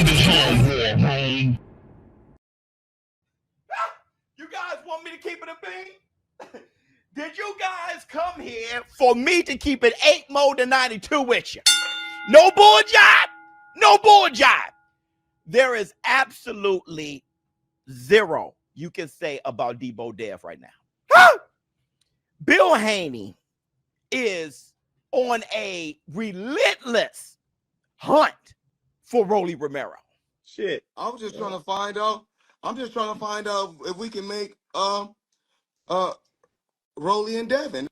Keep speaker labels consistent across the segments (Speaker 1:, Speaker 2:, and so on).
Speaker 1: You guys want me to keep it a bean? Did you guys come here for me to keep it 8 more than 92 with you? No bull job. No bull job. There is absolutely zero you can say about Debo Dev right now. Bill Haney is on a relentless hunt for Rolly Romero.
Speaker 2: Shit. I was just trying to find out. I'm just trying to find out if we can make Rolly and Devin.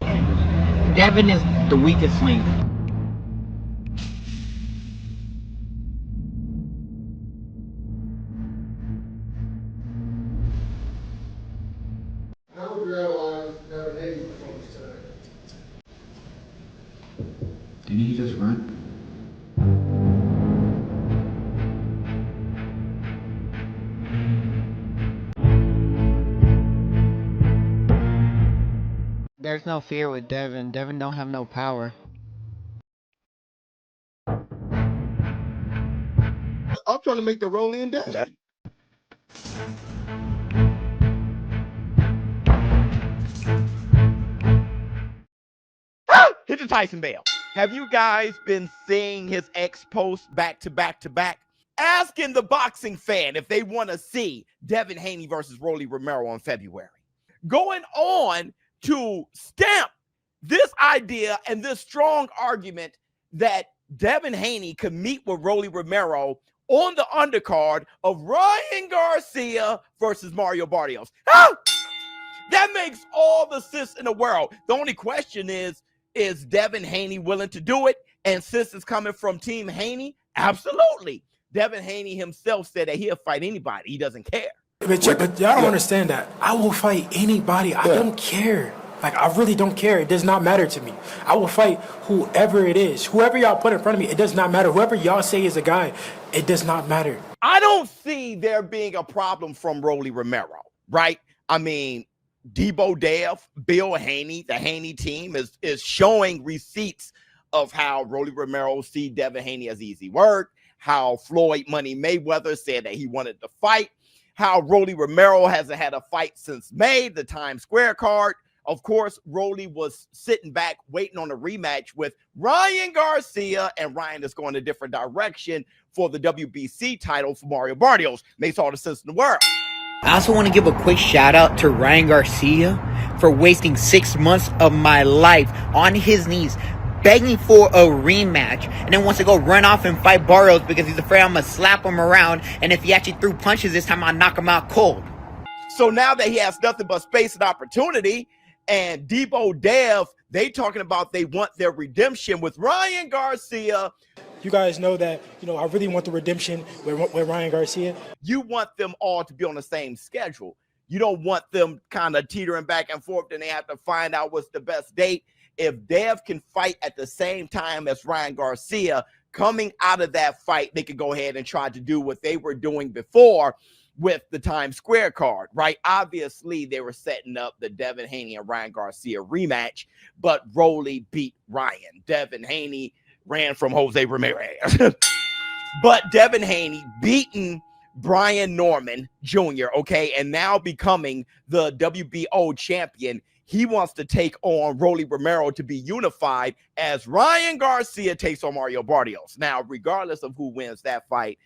Speaker 3: Devin is the weakest link.
Speaker 4: How would you analyze Devin Haney's performance today?
Speaker 3: Didn't he just run? There's no fear with Devin. Devin don't have no power.
Speaker 2: I'm trying to make the Rolly and Devin.
Speaker 1: Hit the Tyson Bell. Have you guys been seeing his ex posts back to back to back? Asking the boxing fan if they want to see Devin Haney versus Rolly Romero in February. Going on to stamp this idea and this strong argument that Devin Haney could meet with Rolly Romero on the undercard of Ryan Garcia versus Mario Barrios. That makes all the sense in the world. The only question is Devin Haney willing to do it? And since it's coming from Team Haney, absolutely. Devin Haney himself said that he'll fight anybody. He doesn't care.
Speaker 5: But y'all don't understand that. I will fight anybody. I don't care. Like, I really don't care. It does not matter to me. I will fight whoever it is. Whoever y'all put in front of me, it does not matter. Whoever y'all say is a guy, it does not matter.
Speaker 1: I don't see there being a problem from Rolly Romero, right? I mean, Debo Dev, Bill Haney, the Haney team is showing receipts of how Rolly Romero see Devin Haney as easy work, how Floyd Money Mayweather said that he wanted to fight, how Rolly Romero hasn't had a fight since May, the Times Square card. Of course, Rolly was sitting back waiting on a rematch with Ryan Garcia, and Ryan is going a different direction for the WBC title for Mario Barrios. Makes all the sense in the world.
Speaker 3: I also want to give a quick shout out to Ryan Garcia for wasting 6 months of my life on his knees begging for a rematch, and then wants to go run off and fight Barrios because he's afraid I'm going to slap him around, and if he actually threw punches this time, I'll knock him out cold.
Speaker 1: So now that he has nothing but space and opportunity, and Debo Dev, they talking about they want their redemption with Ryan Garcia.
Speaker 5: You guys know that, I really want the redemption with Ryan Garcia.
Speaker 1: You want them all to be on the same schedule. You don't want them kind of teetering back and forth, and they have to find out what's the best date. If Dev can fight at the same time as Ryan Garcia, coming out of that fight, they could go ahead and try to do what they were doing before with the Times Square card, right? Obviously, they were setting up the Devin Haney and Ryan Garcia rematch, but Rolly beat Ryan. Devin Haney ran from Jose Ramirez. But Devin Haney beating Brian Norman Jr., okay, and now becoming the WBO champion. He wants to take on Rolly Romero to be unified as Ryan Garcia takes on Mario Barrios. Now, regardless of who wins that fight,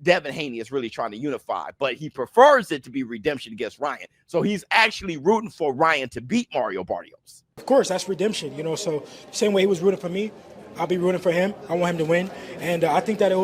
Speaker 1: Devin Haney is really trying to unify, but he prefers it to be redemption against Ryan. So he's actually rooting for Ryan to beat Mario Barrios.
Speaker 5: Of course, that's redemption, so the same way he was rooting for me, I'll be rooting for him. I want him to win, and I think that it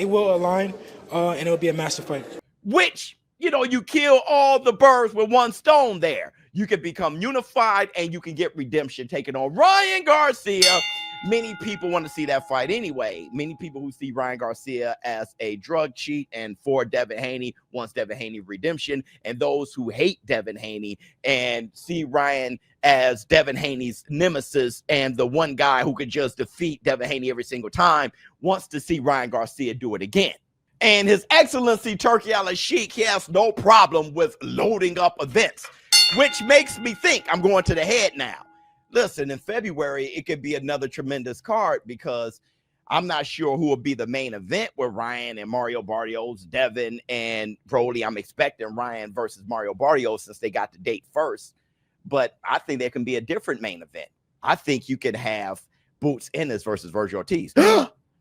Speaker 5: will align, and it'll be a massive fight.
Speaker 1: Which, you kill all the birds with one stone there. You can become unified, and you can get redemption taking on Ryan Garcia. Many people want to see that fight anyway. Many people who see Ryan Garcia as a drug cheat and for Devin Haney wants Devin Haney redemption. And those who hate Devin Haney and see Ryan as Devin Haney's nemesis and the one guy who could just defeat Devin Haney every single time wants to see Ryan Garcia do it again. And His Excellency Turkey Al-Sheikh, he has no problem with loading up events, which makes me think, I'm going to the head now. listen, in February, it could be another tremendous card because I'm not sure who will be the main event with Ryan and Mario Barrios, Devin and Rolly. I'm expecting Ryan versus Mario Barrios since they got the date first. But I think there can be a different main event. I think you could have Boots Ennis versus Virgil Ortiz.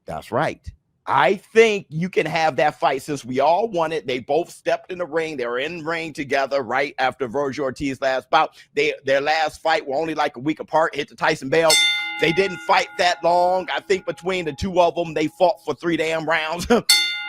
Speaker 1: That's right. I think you can have that fight since we all won it. They both stepped in the ring. They were in ring together right after Virgil Ortiz last bout. Their last fight were only like a week apart, hit the Tyson bell. They didn't fight that long. I think between the two of them, they fought for 3 damn rounds.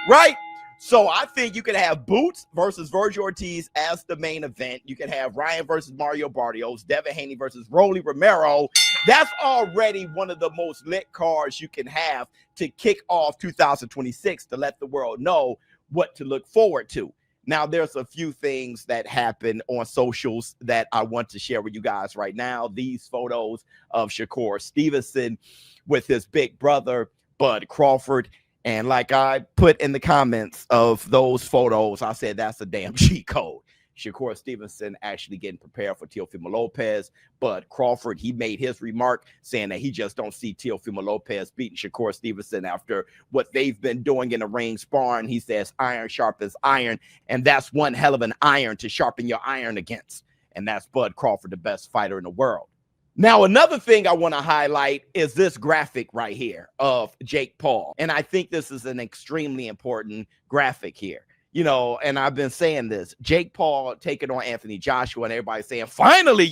Speaker 1: Right? So I think you could have Boots versus Virgil Ortiz as the main event. You could have Ryan versus Mario Barrios, Devin Haney versus Rolly Romero. That's already one of the most lit cards you can have to kick off 2026 to let the world know what to look forward to. Now, there's a few things that happen on socials that I want to share with you guys right now. These photos of Shakur Stevenson with his big brother, Bud Crawford. And like I put in the comments of those photos, I said that's a damn cheat code. Shakur Stevenson actually getting prepared for Teofimo Lopez. But Crawford, he made his remark saying that he just don't see Teofimo Lopez beating Shakur Stevenson after what they've been doing in the ring sparring. He says iron sharpens iron, and that's one hell of an iron to sharpen your iron against. And that's Bud Crawford, the best fighter in the world. Now, another thing I want to highlight is this graphic right here of Jake Paul. And I think this is an extremely important graphic here. You know, and I've been saying this, Jake Paul taking on Anthony Joshua, and everybody saying, finally,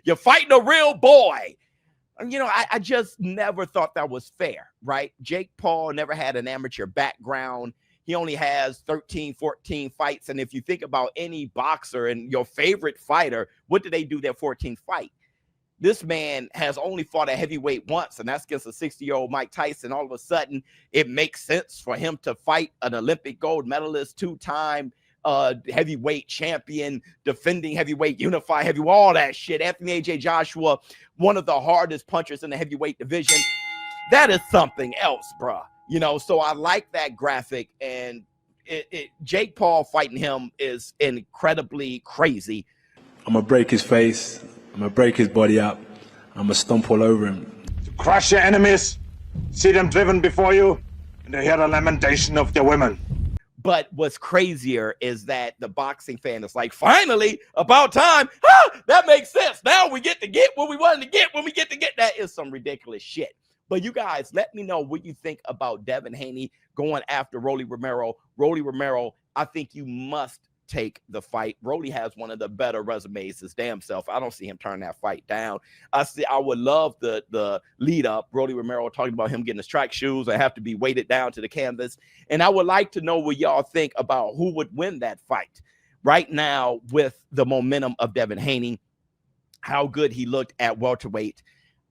Speaker 1: you're fighting a real boy. And, you know, I just never thought that was fair, right? Jake Paul never had an amateur background. He only has 13, 14 fights. And if you think about any boxer and your favorite fighter, what did they do their 14th fight? This man has only fought a heavyweight once, and that's against a 60-year-old Mike Tyson. All of a sudden, it makes sense for him to fight an Olympic gold medalist, 2-time heavyweight champion, defending heavyweight, unified heavyweight, all that shit. Anthony A.J. Joshua, one of the hardest punchers in the heavyweight division. That is something else, bruh. You know, so I like that graphic, and Jake Paul fighting him is incredibly crazy.
Speaker 6: I'm going to break his face. I'm going to break his body up. I'm going to stomp all over him.
Speaker 7: To crush your enemies, see them driven before you, and to hear the lamentation of their women.
Speaker 1: But what's crazier is that the boxing fan is like, finally, about time. That makes sense. Now we get what we wanted to get when we get to get. That is some ridiculous shit. But you guys, let me know what you think about Devin Haney going after Rolly Romero. Rolly Romero, I think you must take the fight. Rolly has one of the better resumes his damn self. I don't see him turn that fight down. I would love the lead up. Rolly Romero talking about him getting his track shoes and have to be weighted down to the canvas. And I would like to know what y'all think about who would win that fight. Right now, with the momentum of Devin Haney, how good he looked at welterweight,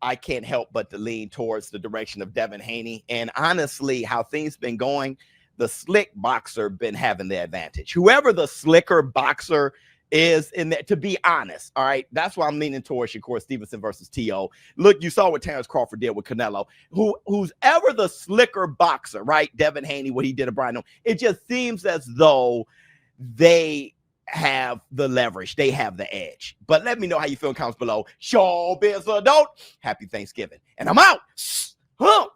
Speaker 1: I can't help but to lean towards the direction of Devin Haney. And honestly, how things been going, the slick boxer been having the advantage. Whoever the slicker boxer is in there, to be honest, all right, that's why I'm leaning towards Shakur Stevenson versus T.O. Look, you saw what Terrence Crawford did with Canelo. Who's ever the slicker boxer, right? Devin Haney, what he did to Brian. It just seems as though they have the leverage. They have the edge. But let me know how you feel in comments below. ShowBizz adult. Happy Thanksgiving. And I'm out.